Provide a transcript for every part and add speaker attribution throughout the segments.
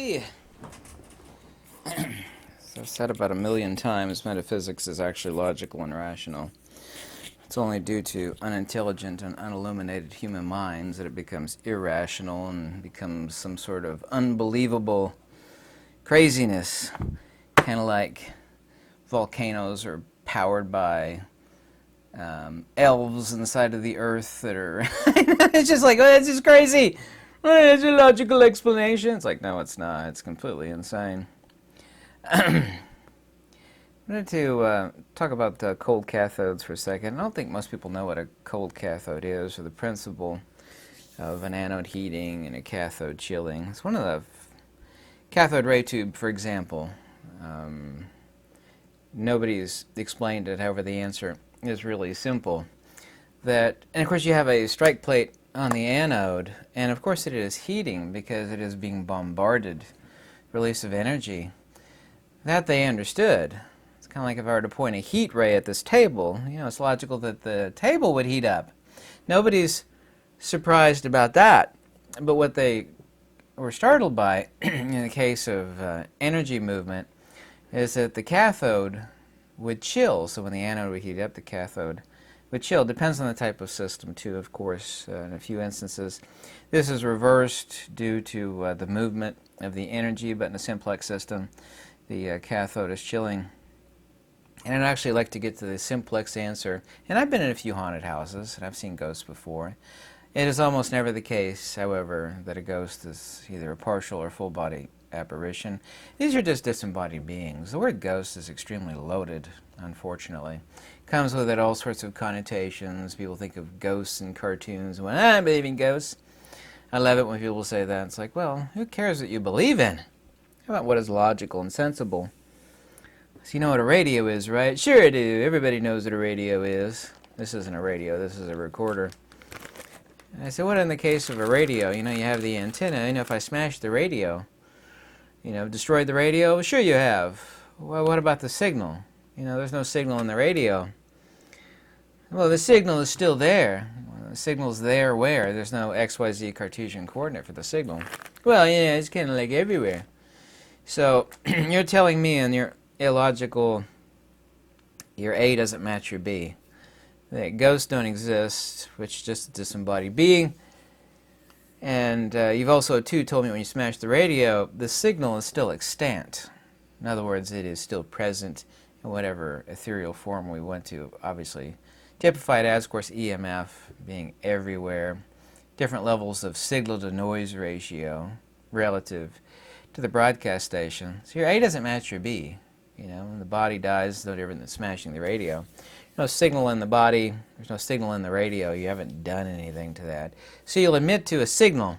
Speaker 1: THEURGY! So I've said about 1,000,000 times, metaphysics is actually logical and rational. It's only due to unintelligent and unilluminated human minds that it becomes irrational and becomes some sort of unbelievable craziness. Kind of like volcanoes are powered by elves inside of the earth that are... It's just like, oh, it's just crazy! It's a logical explanation. It's like, no, it's not. It's completely insane. I wanted to talk about cold cathodes for a second. I don't think most people know what a cold cathode is, or the principle of an anode heating and a cathode chilling. It's one of the cathode ray tube, for example. Nobody's explained it, however the answer is really simple. And of course you have a strike plate on the anode, and of course it is heating because it is being bombarded, release of energy. That they understood. It's kind of like if I were to point a heat ray at this table, it's logical that the table would heat up. Nobody's surprised about that. But what they were startled by, in the case of energy movement, is that the cathode would chill. So when the anode would heat up, the cathode would chill. Depends on the type of system, too, of course. In a few instances, this is reversed due to the movement of the energy, but in a simplex system, the cathode is chilling. And I'd actually like to get to the simplex answer. And I've been in a few haunted houses, and I've seen ghosts before. It is almost never the case, however, that a ghost is either a partial or full body apparition. These are just disembodied beings. The word ghost is extremely loaded, unfortunately. Comes with it all sorts of connotations. People think of ghosts in cartoons. When I believe in ghosts, I love it when people say that. It's like, well, who cares what you believe in? How about what is logical and sensible? So you know what a radio is, right? Sure I do. Everybody knows what a radio is. This isn't a radio. This is a recorder. And I said, what in the case of a radio? You have the antenna. If I smash the radio, destroyed the radio? Sure you have. Well, what about the signal? There's no signal in the radio. Well, the signal is still there. Well, the signal's there where? There's no XYZ Cartesian coordinate for the signal. Well, it's kind of like everywhere. So, you're telling me in your illogical, your A doesn't match your B, that ghosts don't exist, which is just a disembodied being. And you've also, too, told me when you smash the radio, the signal is still extant. In other words, it is still present in whatever ethereal form we want to, obviously. Typified as, of course, EMF being everywhere. Different levels of signal-to-noise ratio relative to the broadcast station. So your A doesn't match your B. When the body dies, it's no different than smashing the radio. No signal in the body, there's no signal in the radio, you haven't done anything to that. So you'll admit to a signal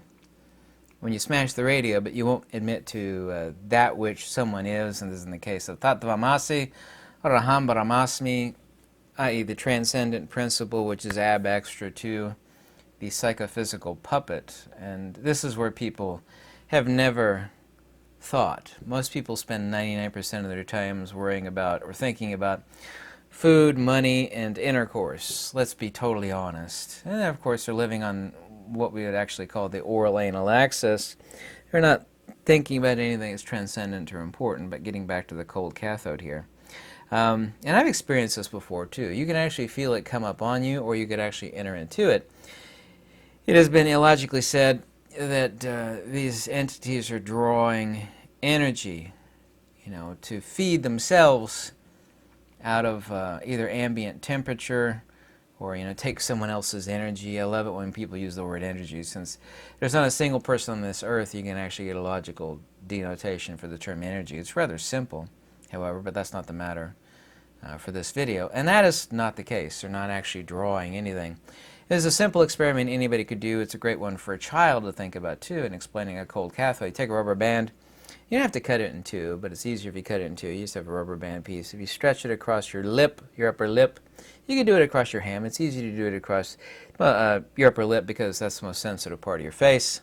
Speaker 1: when you smash the radio, but you won't admit to that which someone is, and this is in the case of Tattvamasi, Araham Brahmasmi, i.e. the transcendent principle, which is ab extra to the psychophysical puppet. And this is where people have never thought. Most people spend 99% of their times worrying about or thinking about food, money, and intercourse. Let's be totally honest. And of course they're living on what we would actually call the oral anal axis. They're not thinking about anything that's transcendent or important, but getting back to the cold cathode here. And I've experienced this before too. You can actually feel it come up on you, or you could actually enter into it. It has been illogically said that these entities are drawing energy, to feed themselves out of either ambient temperature or, take someone else's energy. I love it when people use the word energy, since there's not a single person on this earth you can actually get a logical denotation for the term energy. It's rather simple, however, but that's not the matter for this video. And that is not the case. They're not actually drawing anything. It is a simple experiment anybody could do. It's a great one for a child to think about, too, in explaining a cold cathode. You take a rubber band. You don't have to cut it in two, but it's easier if you cut it in two. You just have a rubber band piece. If you stretch it across your lip, your upper lip, you can do it across your ham. It's easy to do it across your upper lip because that's the most sensitive part of your face.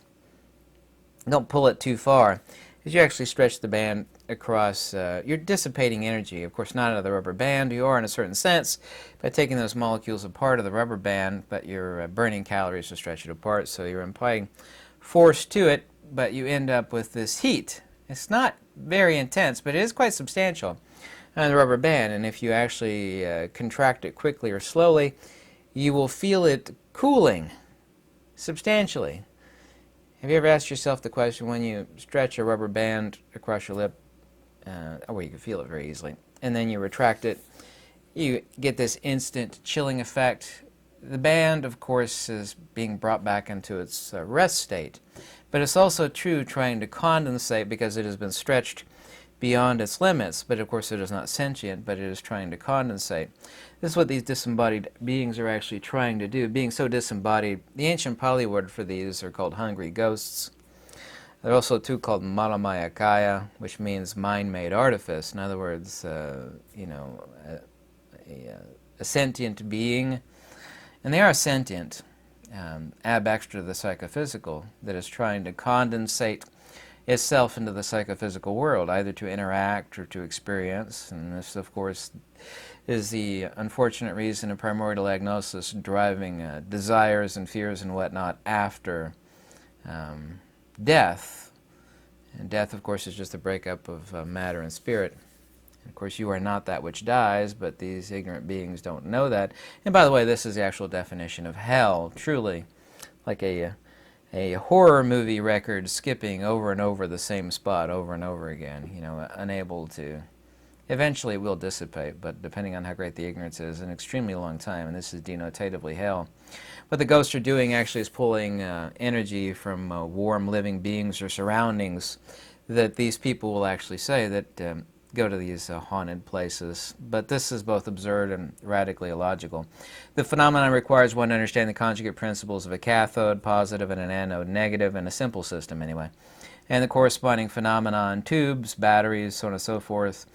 Speaker 1: Don't pull it too far. As you actually stretch the band across, you're dissipating energy. Of course, not out of the rubber band. You are in a certain sense by taking those molecules apart of the rubber band, but you're burning calories to stretch it apart, so you're applying force to it, but you end up with this heat It's not very intense, but it is quite substantial on the rubber band, and if you actually contract it quickly or slowly, you will feel it cooling substantially. Have you ever asked yourself the question, when you stretch a rubber band across your lip, or you can feel it very easily, and then you retract it, you get this instant chilling effect? The band, of course, is being brought back into its rest state, but it's also true trying to condensate because it has been stretched beyond its limits, but of course it is not sentient, but it is trying to condensate. This is what these disembodied beings are actually trying to do. Being so disembodied, the ancient Pali word for these are called hungry ghosts. They're also too called Malamayakaya, which means mind-made artifice. In other words, a sentient being, and they are sentient, ab extra the psychophysical, that is trying to condensate itself into the psychophysical world, either to interact or to experience. And this, of course, is the unfortunate reason of primordial agnosis driving desires and fears and whatnot after death. And death, of course, is just the breakup of matter and spirit. And of course, you are not that which dies, but these ignorant beings don't know that. And by the way, this is the actual definition of hell, truly, like a horror movie record skipping over and over the same spot over and over again, unable to. Eventually it will dissipate, but depending on how great the ignorance is, an extremely long time, and this is denotatively hell. What the ghosts are doing actually is pulling energy from warm living beings or surroundings that these people will actually say that go to these haunted places. But this is both absurd and radically illogical. The phenomenon requires one to understand the conjugate principles of a cathode, positive, and an anode, negative, in a simple system anyway, and the corresponding phenomenon, tubes, batteries, so on and so forth.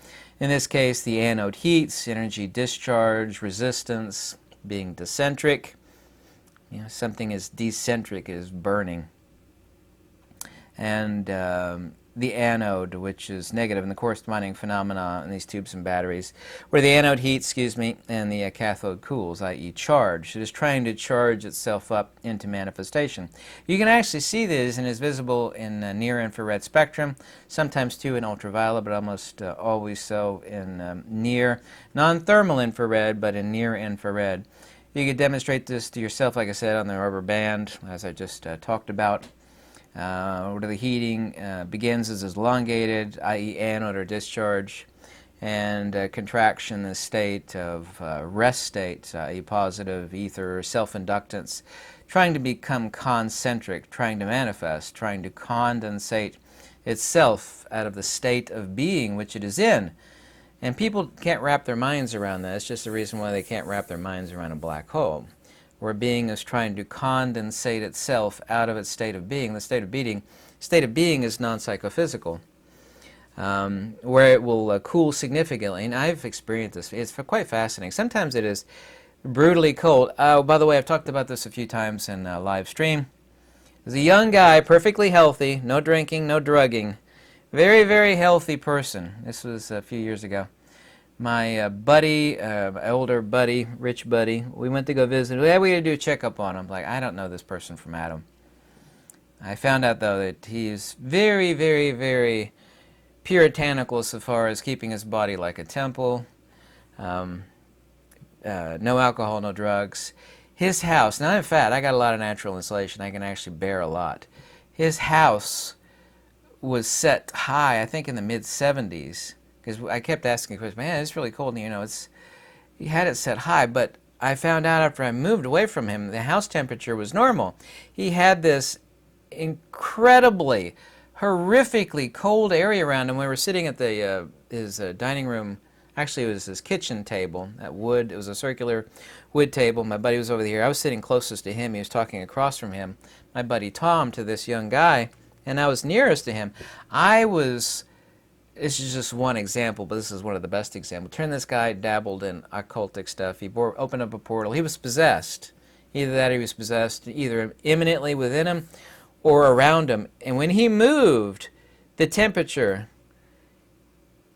Speaker 1: In this case, the anode heats, energy discharge, resistance, being decentric. Something is decentric, is burning. And the anode, which is negative, and the corresponding phenomena in these tubes and batteries, where the anode heats, and the cathode cools, i.e. charge. It is trying to charge itself up into manifestation. You can actually see this, and is visible in near-infrared spectrum, sometimes too in ultraviolet, but almost always so in near, non-thermal infrared, but in near-infrared. You can demonstrate this to yourself, like I said, on the rubber band, as I just talked about. Where the heating begins as elongated, i.e. anode or discharge, and contraction, the state of rest state, i.e. positive ether, self-inductance, trying to become concentric, trying to manifest, trying to condensate itself out of the state of being which it is in. And people can't wrap their minds around that. It's just the reason why they can't wrap their minds around a black hole, where being is trying to condensate itself out of its state of being. The state of being is non-psychophysical, where it will cool significantly. And I've experienced this. It's quite fascinating. Sometimes it is brutally cold. Oh, by the way, I've talked about this a few times in live stream. There's a young guy, perfectly healthy, no drinking, no drugging, very, very healthy person. This was a few years ago. My buddy, older buddy, rich buddy, we went to go visit. We had to do a checkup on him. Like, I don't know this person from Adam. I found out, though, that he's very, very, very puritanical so far as keeping his body like a temple. No alcohol, no drugs. His house, now I'm fat, I got a lot of natural insulation. I can actually bear a lot. His house was set high, I think in the mid-70s. Because I kept asking Chris, man, it's really cold, he had it set high, but I found out after I moved away from him, the house temperature was normal. He had this incredibly, horrifically cold area around him. We were sitting at his dining room, actually it was his kitchen table, it was a circular wood table. My buddy was over here. I was sitting closest to him. He was talking across from him, my buddy Tom, to this young guy, and I was nearest to him. This is just one example, but this is one of the best examples. This guy dabbled in occultic stuff. He opened up a portal. He was possessed. Either that or he was possessed either imminently within him or around him. And when he moved, the temperature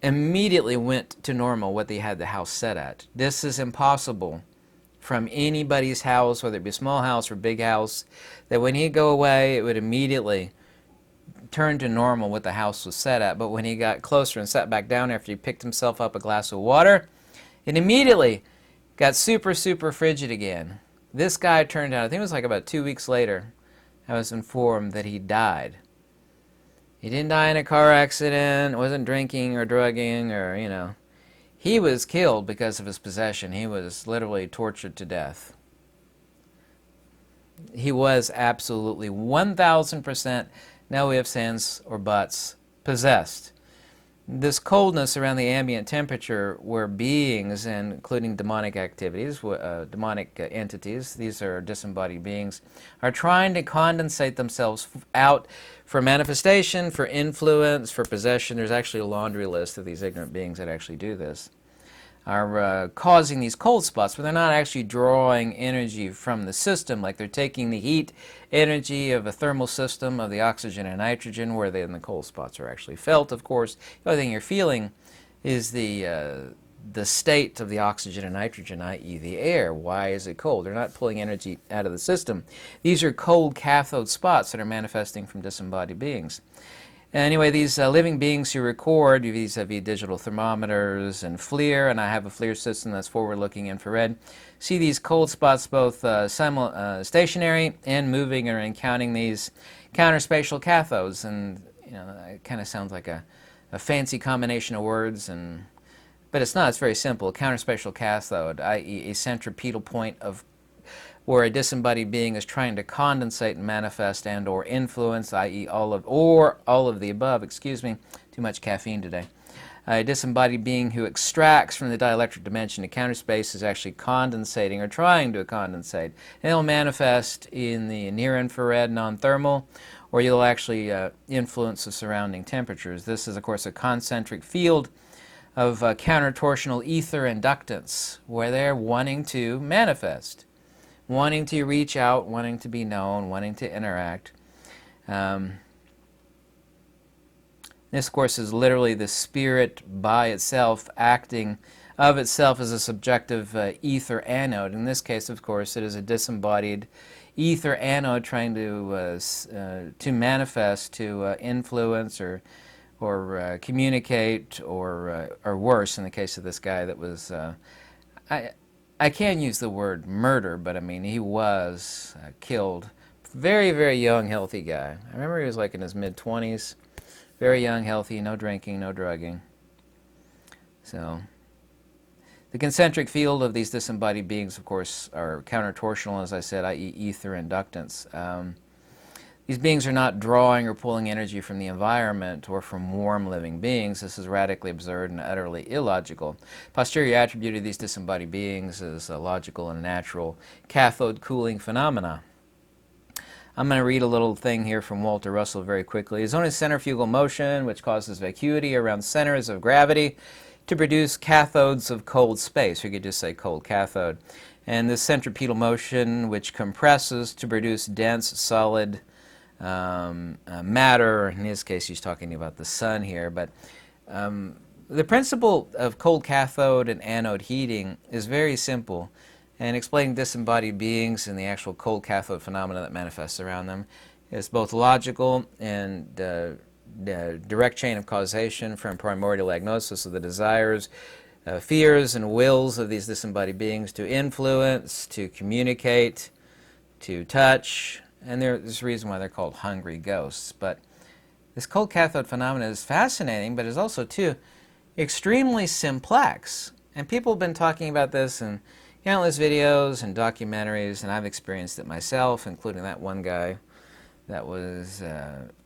Speaker 1: immediately went to normal, what they had the house set at. This is impossible from anybody's house, whether it be a small house or big house, that when he'd go away, it would immediately turned to normal what the house was set at. But when he got closer and sat back down after he picked himself up a glass of water, it immediately got super, super frigid again. This guy turned out, I think it was like about 2 weeks later, I was informed that he died. He didn't die in a car accident, wasn't drinking or drugging or, you know. He was killed because of his possession. He was literally tortured to death. He was absolutely 1,000%, no ifs, ands, or buts, possessed. This coldness around the ambient temperature where beings, including demonic activities, demonic entities, these are disembodied beings, are trying to condensate themselves out for manifestation, for influence, for possession. There's actually a laundry list of these ignorant beings that actually do this, are causing these cold spots, but they're not actually drawing energy from the system, like they're taking the heat energy of a thermal system of the oxygen and nitrogen, where then the cold spots are actually felt, of course. The only thing you're feeling is the state of the oxygen and nitrogen, i.e. the air. Why is it cold? They're not pulling energy out of the system. These are cold cathode spots that are manifesting from disembodied beings. Anyway, these living beings who record vis-a-vis digital thermometers and FLIR, and I have a FLIR system that's forward-looking infrared, see these cold spots both stationary and moving, and counting these counterspatial cathodes. And you know, it kind of sounds like a fancy combination of words, but it's not. It's very simple. Counterspatial cathode, i.e. a centripetal point of where a disembodied being is trying to condensate and manifest and or influence, i.e. all of the above, excuse me, too much caffeine today. A disembodied being who extracts from the dielectric dimension to counter space is actually condensating or trying to condensate. And it'll manifest in the near-infrared, non-thermal, or you'll actually influence the surrounding temperatures. This is, of course, a concentric field of counter-torsional ether inductance, where they're wanting to manifest, wanting to reach out, wanting to be known, wanting to interact. This, of course, is literally the spirit by itself acting of itself as a subjective ether anode. In this case, of course, it is a disembodied ether anode trying to manifest, to influence or communicate, or worse, in the case of this guy that was, I can't use the word murder, but I mean, he was killed. Very, very young, healthy guy. I remember he was like in his mid-20s. Very young, healthy, no drinking, no drugging. So, the concentric field of these disembodied beings, of course, are counter-torsional, as I said, i.e. ether inductance. These beings are not drawing or pulling energy from the environment or from warm living beings. This is radically absurd and utterly illogical. Posterior attribute of these disembodied beings is a logical and natural cathode cooling phenomena. I'm going to read a little thing here from Walter Russell very quickly. It's only centrifugal motion which causes vacuity around centers of gravity to produce cathodes of cold space. You could just say cold cathode. And this centripetal motion which compresses to produce dense, solid matter. In his case, he's talking about the sun here. But the principle of cold cathode and anode heating is very simple. And explaining disembodied beings and the actual cold cathode phenomena that manifests around them is both logical and direct chain of causation from primordial agnosis of the desires, fears, and wills of these disembodied beings to influence, to communicate, to touch. And there's a reason why they're called hungry ghosts. But this cold cathode phenomena is fascinating, but is also, too, extremely simplex. And people have been talking about this in countless videos and documentaries, and I've experienced it myself, including that one guy that was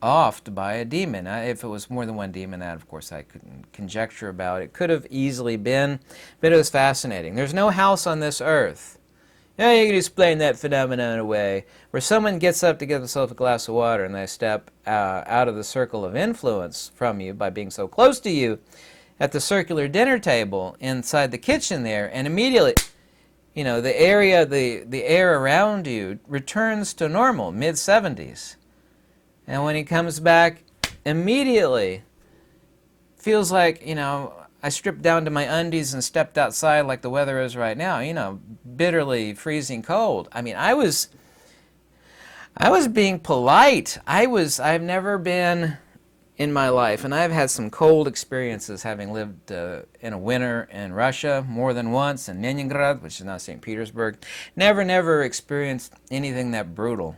Speaker 1: offed by a demon. If it was more than one demon, that, of course, I couldn't conjecture about. It could have easily been, but it was fascinating. There's no house on this earth. Yeah, you can explain that phenomenon in a way where someone gets up to get themselves a glass of water and they step out of the circle of influence from you by being so close to you at the circular dinner table inside the kitchen there, and immediately, you know, the air around you returns to normal, mid-70s. And when he comes back, immediately feels like, you know, I stripped down to my undies and stepped outside like the weather is right now, you know, bitterly freezing cold. I mean, I was I was being polite. I've never been in my life, and I've had some cold experiences having lived in a winter in Russia more than once, in Leningrad, which is now St. Petersburg. Never experienced anything that brutal.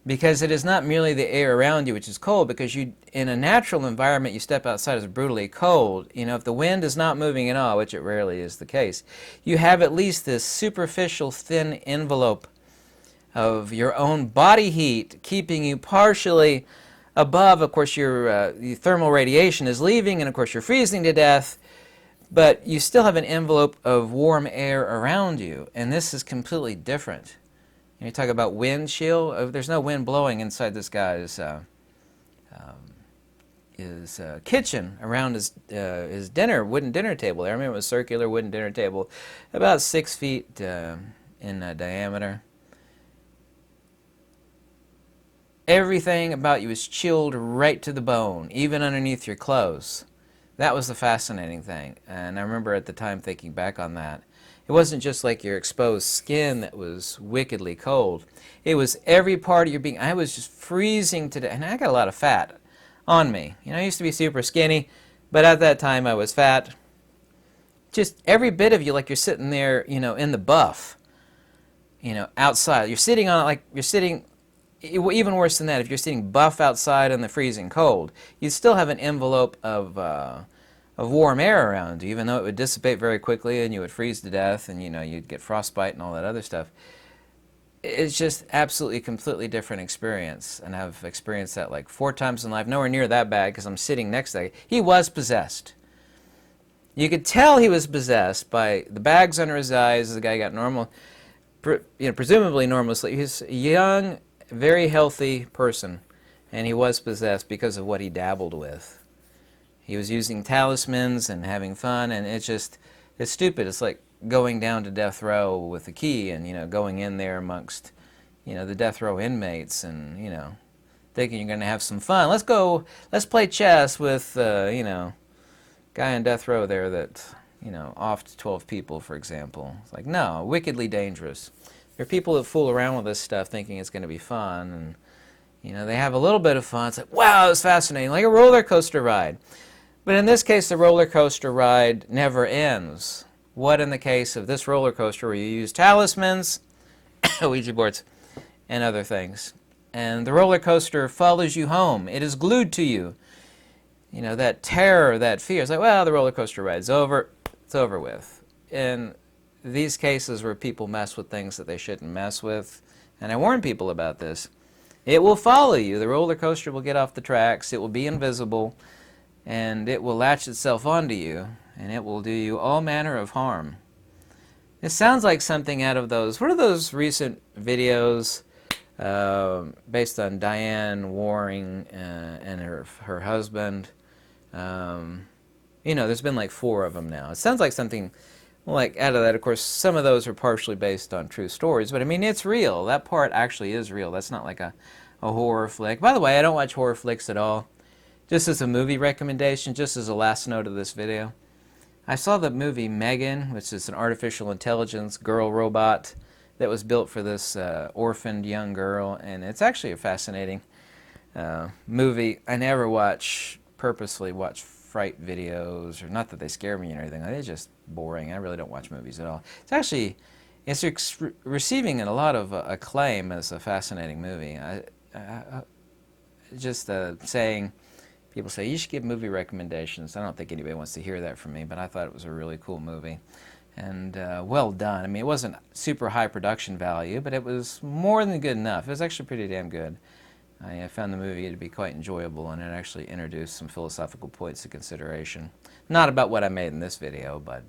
Speaker 1: Because it is not merely the air around you which is cold, because you, in a natural environment, you step outside, it's brutally cold. You know, if the wind is not moving at all, which it rarely is the case, you have at least this superficial thin envelope of your own body heat keeping you partially above. Of course, your thermal radiation is leaving, and of course you're freezing to death, but you still have an envelope of warm air around you, and this is completely different. You talk about wind chill. There's no wind blowing inside this guy's kitchen around his wooden dinner table. I remember it was a circular wooden dinner table, about 6 feet in diameter. Everything about you is chilled right to the bone, even underneath your clothes. That was the fascinating thing, and I remember at the time thinking back on that. It wasn't just like your exposed skin that was wickedly cold. It was every part of your being. I was just freezing to death, and I got a lot of fat on me. You know, I used to be super skinny, but at that time I was fat. Just every bit of you, like you're sitting there, you know, in the buff, you know, outside. You're sitting on it like you're sitting, even worse than that, if you're sitting buff outside in the freezing cold, you still have an envelope of warm air around you, even though it would dissipate very quickly and you would freeze to death and, you know, you'd get frostbite and all that other stuff. It's just absolutely completely different experience, and I've experienced that like 4 times in life. Nowhere near that bad because I'm sitting next to him. He was possessed. You could tell he was possessed by the bags under his eyes. The guy got normal, presumably normal sleep. He's a young, very healthy person, and he was possessed because of what he dabbled with. He was using talismans and having fun, and it's stupid. It's like going down to death row with a key and, you know, going in there amongst, you know, the death row inmates and, you know, thinking you're going to have some fun. Let's play chess with, you know, guy on death row there that, you know, offed 12 people, for example. It's like, no, wickedly dangerous. There are people that fool around with this stuff thinking it's going to be fun, and, you know, they have a little bit of fun. It's like, wow, it was fascinating, like a roller coaster ride. But in this case, the roller coaster ride never ends. What in the case of this roller coaster where you use talismans, Ouija boards, and other things. And the roller coaster follows you home. It is glued to you. You know, that terror, that fear. It's like, well, the roller coaster ride's over. It's over with. In these cases where people mess with things that they shouldn't mess with, and I warn people about this, it will follow you. The roller coaster will get off the tracks. It will be invisible. And it will latch itself onto you, and it will do you all manner of harm. It sounds like something out of those, what are those recent videos based on Diane Warring and her husband? You know, there's been like 4 of them now. It sounds like something like out of that. Of course, some of those are partially based on true stories, but I mean, it's real. That part actually is real. That's not like a horror flick. By the way, I don't watch horror flicks at all. Just as a movie recommendation, just as a last note of this video, I saw the movie Megan, which is an artificial intelligence girl robot that was built for this orphaned young girl, and it's actually a fascinating movie. I never purposely watch fright videos, or not that they scare me or anything. They're just boring. I really don't watch movies at all. It's receiving a lot of acclaim as a fascinating movie. Saying. People say, you should give movie recommendations. I don't think anybody wants to hear that from me, but I thought it was a really cool movie. And well done. I mean, it wasn't super high production value, but it was more than good enough. It was actually pretty damn good. I found the movie to be quite enjoyable, and it actually introduced some philosophical points of consideration. Not about what I made in this video, but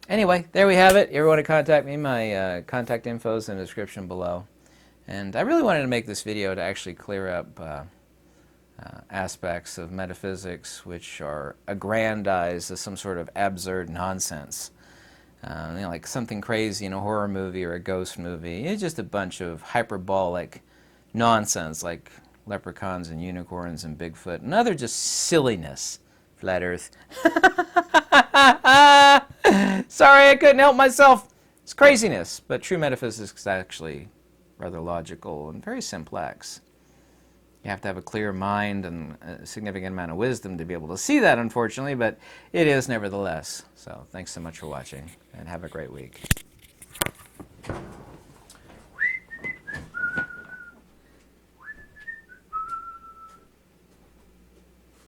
Speaker 1: anyway, there we have it. If you ever want to contact me, my contact info is in the description below. And I really wanted to make this video to actually clear up aspects of metaphysics which are aggrandized as some sort of absurd nonsense. You know, like something crazy in a horror movie or a ghost movie. It's just a bunch of hyperbolic nonsense like leprechauns and unicorns and Bigfoot and other just silliness. Flat Earth. Sorry, I couldn't help myself. It's craziness, but true metaphysics is actually rather logical and very simplex. You have to have a clear mind and a significant amount of wisdom to be able to see that, unfortunately, but it is nevertheless. So thanks so much for watching, and have a great week.